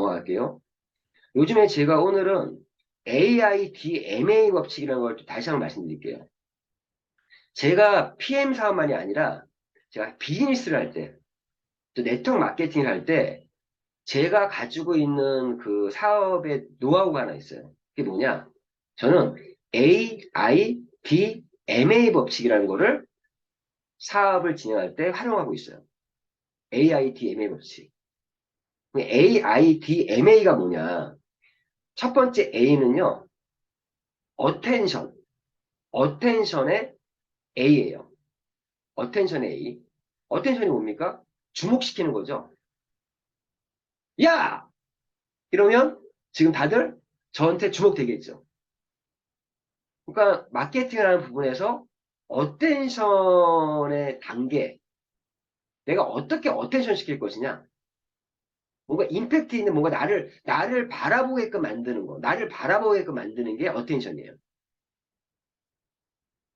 넘어갈게요. 요즘에 제가 오늘은 AIDMA 법칙이라는 걸 다시 한번 말씀드릴게요. 제가 PM 사업만이 아니라 제가 비즈니스를 할 때, 또 네트워크 마케팅을 할 때 제가 가지고 있는 그 사업의 노하우가 하나 있어요. 그게 뭐냐? 저는 AIDMA 법칙이라는 거를 사업을 진행할 때 활용하고 있어요. AIDMA 법칙. AIDMA가 뭐냐? 첫 번째 A는요, attention. attention의 A예요. attention의 A. attention이 뭡니까? 주목시키는 거죠. 야! 이러면 지금 다들 저한테 주목되겠죠. 그러니까 마케팅을 하는 부분에서 어텐션의 단계, 내가 어떻게 어텐션 시킬 것이냐, 뭔가 임팩트 있는 뭔가 나를 바라보게끔 만드는 거, 나를 바라보게끔 만드는 게 어텐션이에요.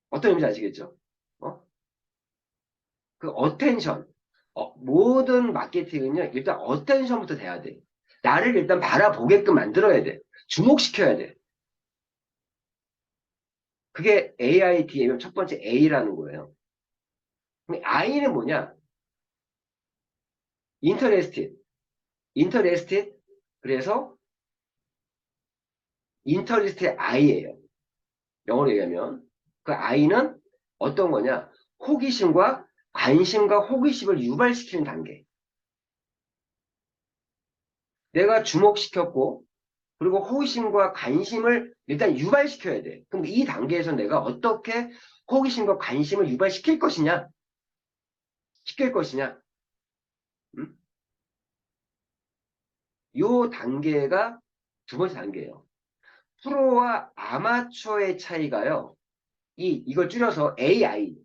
어떤 의미인지 아시겠죠? 어? 그 어텐션, 모든 마케팅은요, 일단 어텐션부터 돼야 돼. 나를 일단 바라보게끔 만들어야 돼. 주목시켜야 돼. 그게 AIDM의 첫 번째 A라는 거예요. I는 뭐냐? interested. interested. 그래서 interest의 I예요. 영어로 얘기하면. 그 I는 어떤 거냐? 호기심과 관심과 호기심을 유발시키는 단계. 내가 주목시켰고, 그리고 호기심과 관심을 일단 유발시켜야 돼. 그럼 이 단계에서 내가 어떻게 호기심과 관심을 유발시킬 것이냐? 시킬 것이냐? 음? 요 단계가 두 번째 단계예요. 프로와 아마추어의 차이가요. 이걸 줄여서 AI.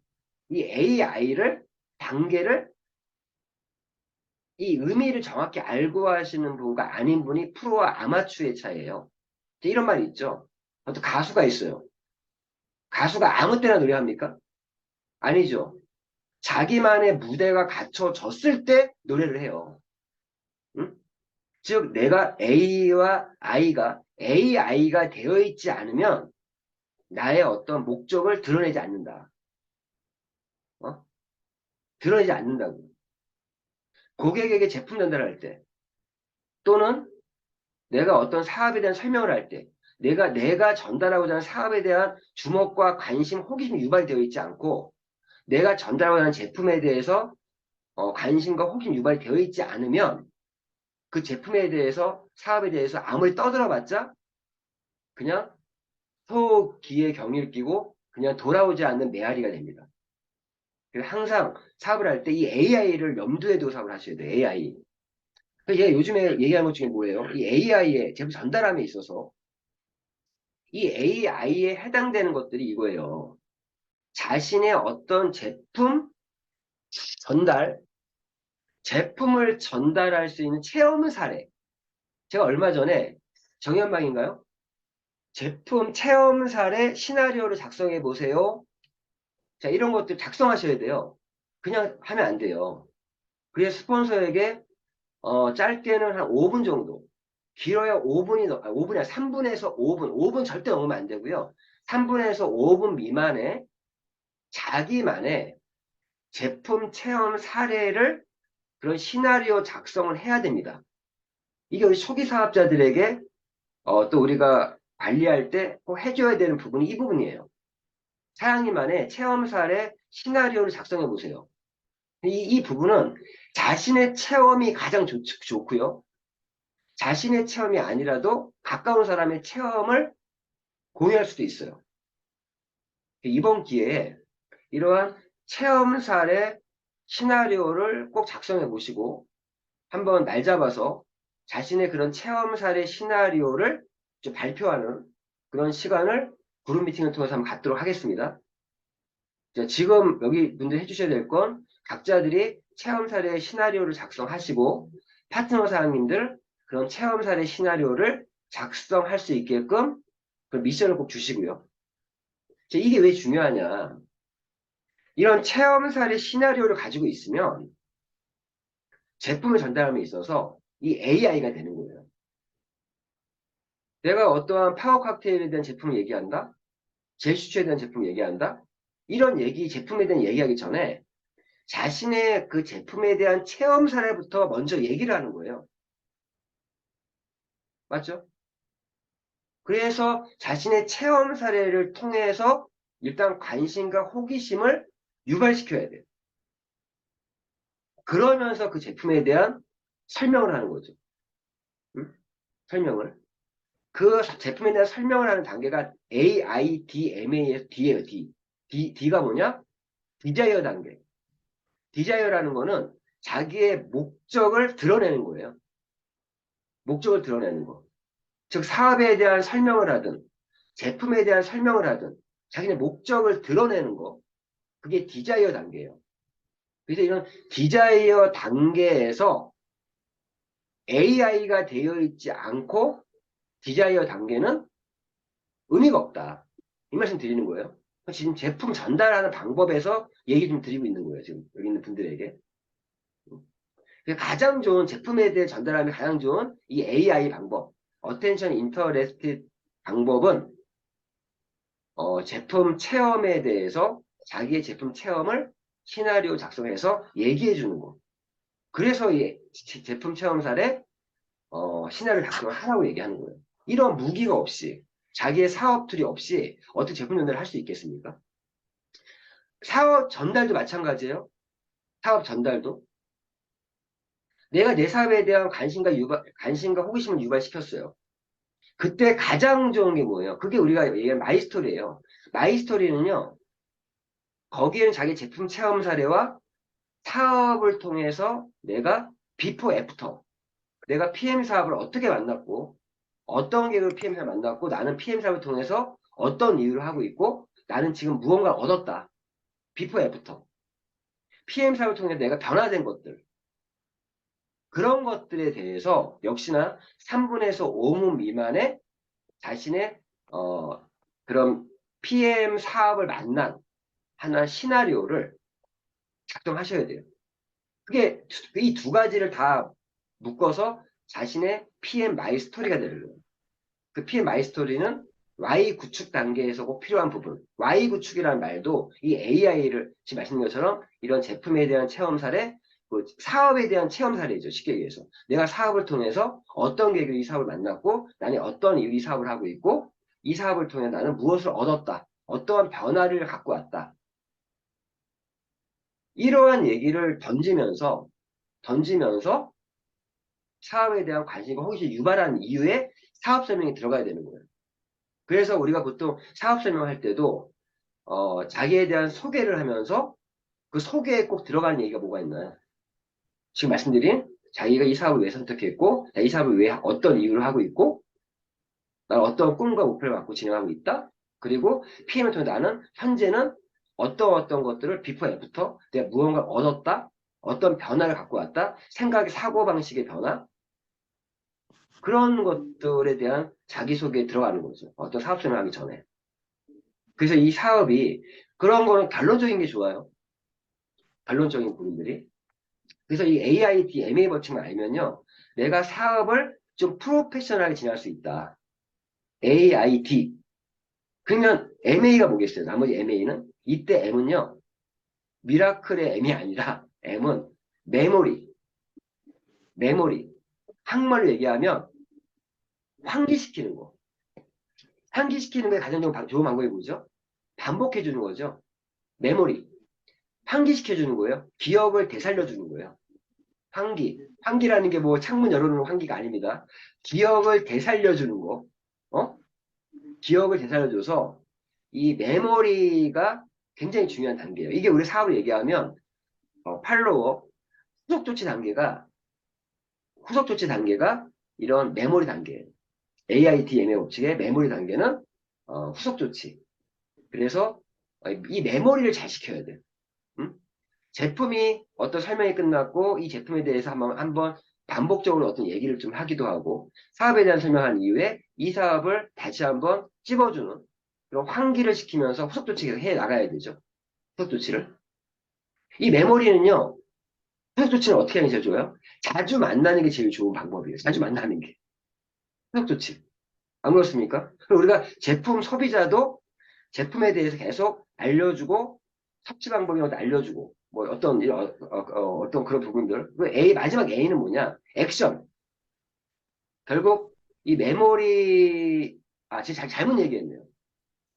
이 AI를 단계를 이 의미를 정확히 알고 하시는 분과 아닌 분이 프로와 아마추어의 차이예요. 이런 말이 있죠. 어떤 가수가 있어요. 가수가 아무 때나 노래합니까? 아니죠. 자기만의 무대가 갖춰졌을 때 노래를 해요. 응? 즉 내가 A와 I가 AI가 되어 있지 않으면 나의 어떤 목적을 드러내지 않는다. 어? 드러내지 않는다고. 고객에게 제품 전달할 때 또는 내가 어떤 사업에 대한 설명을 할 때 내가 전달하고자 하는 사업에 대한 주목과 관심, 호기심이 유발되어 있지 않고 내가 전달하고자 하는 제품에 대해서 관심과 호기심 유발이 되어 있지 않으면 그 제품에 대해서 사업에 대해서 아무리 떠들어봤자 그냥 소기에 경의를 끼고 그냥 돌아오지 않는 메아리가 됩니다. 그래서 항상 사업을 할 때 이 AI를 염두에 두고 사업을 하셔야 돼요. AI. 얘 요즘에 얘기하는 것 중에 뭐예요? 이 AI의 제품 전달함에 있어서 이 AI에 해당되는 것들이 이거예요. 자신의 어떤 전달, 제품을 전달할 수 있는 체험 사례. 제가 얼마 전에 정연방인가요? 제품 체험 사례 시나리오를 작성해 보세요. 자, 이런 것들 작성하셔야 돼요. 그냥 하면 안 돼요. 그래서 스폰서에게 짧게는 한 5분 정도, 길어야 5분이, 5분이 아니라 3분에서 5분, 5분 절대 넘으면 안 되고요. 3분에서 5분 미만의 자기만의 제품 체험 사례를 그런 시나리오 작성을 해야 됩니다. 이게 우리 초기 사업자들에게 또 우리가 관리할 때 꼭 해줘야 되는 부분이 이 부분이에요. 사장님만의 체험 사례 시나리오를 작성해 보세요. 이 부분은 자신의 체험이 가장 좋고요. 자신의 체험이 아니라도 가까운 사람의 체험을 공유할 수도 있어요. 이번 기회에 이러한 체험 사례 시나리오를 꼭 작성해 보시고 한번 날 잡아서 자신의 그런 체험 사례 시나리오를 좀 발표하는 그런 시간을 그룹 미팅을 통해서 한번 갖도록 하겠습니다. 자, 지금 여기 분들 해주셔야 될 건 각자들이 체험 사례 시나리오를 작성하시고 파트너 사장님들 그런 체험 사례 시나리오를 작성할 수 있게끔 그 미션을 꼭 주시고요. 자, 이게 왜 중요하냐? 이런 체험 사례 시나리오를 가지고 있으면 제품을 전달함에 있어서 이 AI가 되는 거예요. 내가 어떠한 파워 칵테일에 대한 제품을 얘기한다? 제슈추에 대한 제품을 얘기한다? 이런 얘기, 제품에 대한 얘기하기 전에 자신의 그 제품에 대한 체험 사례부터 먼저 얘기를 하는 거예요. 맞죠? 그래서 자신의 체험 사례를 통해서 일단 관심과 호기심을 유발시켜야 돼요. 그러면서 그 제품에 대한 설명을 하는 거죠. 응? 설명을. 그 제품에 대한 설명을 하는 단계가 AIDMA에서 D예요, D. D가 뭐냐? 디자이어 단계. 디자이어라는 거는 자기의 목적을 드러내는 거예요. 목적을 드러내는 거. 즉, 사업에 대한 설명을 하든, 제품에 대한 설명을 하든, 자기의 목적을 드러내는 거. 그게 디자이어 단계예요. 그래서 이런 디자이어 단계에서 AI가 되어 있지 않고 디자이어 단계는 의미가 없다. 이 말씀 드리는 거예요. 지금 제품 전달하는 방법에서 얘기 좀 드리고 있는 거예요. 지금 여기 있는 분들에게. 가장 좋은 제품에 대해 전달하면 가장 좋은 이 AI 방법, Attention Interested 방법은 제품 체험에 대해서 자기의 제품 체험을 시나리오 작성해서 얘기해 주는 거. 그래서 이 제품 체험 사례 시나리오 작성을 하라고 얘기하는 거예요. 이런 무기가 없이 자기의 사업들이 없이 어떻게 제품 전달을 할 수 있겠습니까? 사업 전달도 마찬가지예요. 사업 전달도. 내가 내 사업에 대한 관심과 호기심을 유발시켰어요. 그때 가장 좋은 게 뭐예요? 그게 우리가 얘기한 마이스토리예요. 마이스토리는요, 거기에는 자기 제품 체험 사례와 사업을 통해서 내가 비포 애프터, 내가 PM 사업을 어떻게 만났고, 어떤 계획으로 PM 사업을 만났고, 나는 PM 사업을 통해서 어떤 이유를 하고 있고, 나는 지금 무언가를 얻었다. 비포 애프터. PM 사업을 통해 내가 변화된 것들. 그런 것들에 대해서 역시나 3분에서 5분 미만의 자신의 그런 PM 사업을 만난 하나 시나리오를 작성하셔야 돼요. 그게 이 두 가지를 다 묶어서 자신의 PM 마이 스토리가 되는 거예요. 그 PM 마이 스토리는 Y 구축 단계에서 꼭 필요한 부분. Y 구축이라는 말도 이 AI를 지금 말씀드린 것처럼 이런 제품에 대한 체험 사례, 그 사업에 대한 체험 사례죠. 쉽게 얘기해서. 내가 사업을 통해서 어떤 계기로 이 사업을 만났고 나는 어떤 이유 이 사업을 하고 있고 이 사업을 통해 나는 무엇을 얻었다. 어떠한 변화를 갖고 왔다. 이러한 얘기를 던지면서 사업에 대한 관심과 호기심을 유발한 이유에 사업 설명이 들어가야 되는 거예요. 그래서 우리가 보통 사업 설명할 때도 자기에 대한 소개를 하면서 그 소개에 꼭 들어가는 얘기가 뭐가 있나요? 지금 말씀드린 자기가 이 사업을 왜 선택했고, 이 사업을 왜 어떤 이유를 하고 있고, 나는 어떤 꿈과 목표를 갖고 진행하고 있다. 그리고 PM을 통해 나는 현재는 어떤 것들을 비포 애프터 내가 무언가를 얻었다. 어떤 변화를 갖고 왔다. 생각의 사고방식의 변화. 그런 것들에 대한 자기소개에 들어가는 거죠. 어떤 사업 설명하기 전에. 그래서 이 사업이 그런 거는 결론적인 게 좋아요. 결론적인 부분들이. 그래서 이 AIT, MA 버칭을 알면요. 내가 사업을 좀 프로페셔널하게 진행할 수 있다. AIT. 그러면 MA가 뭐겠어요? 나머지 MA는? 이때 M은요. 미라클의 M이 아니라 M은 메모리. 메모리. 한국말로 얘기하면 환기시키는 거. 환기시키는 게 가장 좋은 방법이 뭐죠? 반복해주는 거죠. 메모리. 환기시켜주는 거예요. 기억을 되살려주는 거예요. 환기. 환기라는 게 뭐 창문 열어놓는 환기가 아닙니다. 기억을 되살려주는 거. 어? 기억을 되살려줘서 이 메모리가 굉장히 중요한 단계예요. 이게 우리 사업을 얘기하면 팔로워, 후속 조치 단계가 이런 메모리 단계예요. AITM의 법칙의 메모리 단계는 후속 조치. 그래서 이 메모리를 잘 시켜야 돼요. 음? 제품이 어떤 설명이 끝났고 이 제품에 대해서 한번 반복적으로 어떤 얘기를 좀 하기도 하고 사업에 대한 설명한 이후에 이 사업을 다시 한번 찝어주는 그런 환기를 시키면서 후속 조치를 해 나가야 되죠. 후속 조치를. 이 메모리는요. 후속 조치를 어떻게 하는 게 제일 좋아요? 자주 만나는 게 제일 좋은 방법이에요. 자주 만나는 게. 후속 조치. 안 그렇습니까? 그럼 우리가 제품 소비자도 제품에 대해서 계속 알려주고 섭취 방법이런 것도 알려주고 뭐 어떤 그런 부분들. 그 마지막 A는 뭐냐? 액션. 결국 이 메모리 제가 잘못 얘기했네요.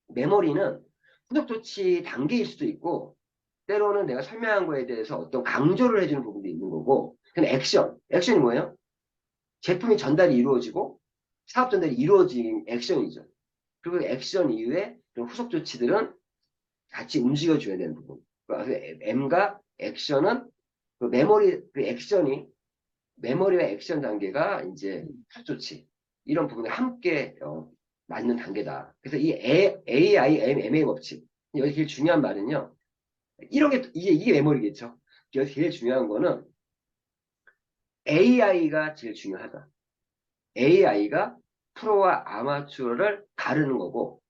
메모리는 후속 조치 단계일 수도 있고 때로는 내가 설명한 거에 대해서 어떤 강조를 해주는 부분도 있는 거고. 근데 액션이 뭐예요? 제품이 전달이 이루어지고 사업 전달이 이루어진 액션이죠. 그리고 액션 이후에 그런 후속 조치들은 같이 움직여줘야 되는 부분. 그래서 M과 액션은 그 메모리와 액션 단계가 이제 후속 조치 이런 부분에 함께 맞는 단계다. 그래서 이 AIMM의 법칙 여기 제일 중요한 말은요. 이런 게 이게 메모리겠죠. 여기 제일 중요한 거는 AI가 제일 중요하다. AI가 프로와 아마추어를 가르는 거고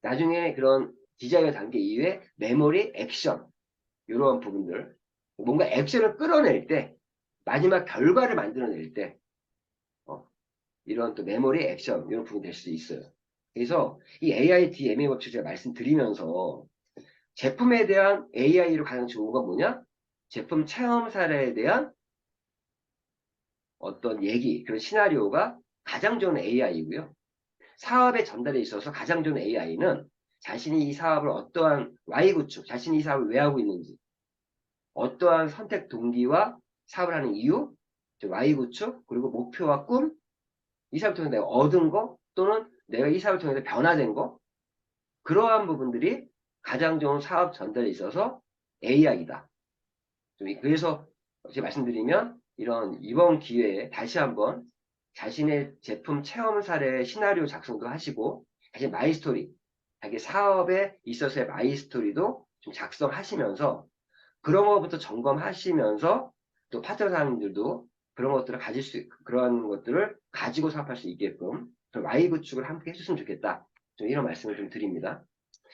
나중에 그런 디자이어 단계 이후에 메모리, 액션 이런 부분들 뭔가 액션을 끌어낼 때 마지막 결과를 만들어낼 때 이런 또 메모리, 액션 이런 부분이 될 수 있어요. 그래서 이 AI, DMA 법칙 제가 말씀드리면서 제품에 대한 AI로 가장 좋은 건 뭐냐? 제품 체험 사례에 대한 어떤 얘기, 그런 시나리오가 가장 좋은 AI이고요. 사업의 전달에 있어서 가장 좋은 AI는 자신이 이 사업을 어떠한 Y구축, 자신이 이 사업을 왜 하고 있는지, 어떠한 선택 동기와 사업을 하는 이유, Y구축, 그리고 목표와 꿈, 이 사업을 통해서 내가 얻은 거, 또는 내가 이 사업을 통해서 변화된 거, 그러한 부분들이 가장 좋은 사업 전달에 있어서 AI다. 그래서 제가 말씀드리면 이번 기회에 다시 한번 자신의 제품 체험 사례 시나리오 작성도 하시고 자신 마이스토리, 자기 사업에 있어서의 마이스토리도 좀 작성하시면서 그런 것부터 점검하시면서 또 파트너 사장님들도 그런 것들을 가지고 사업할 수 있게끔 좀 Y 구축을 함께 해줬으면 좋겠다. 좀 이런 말씀을 좀 드립니다.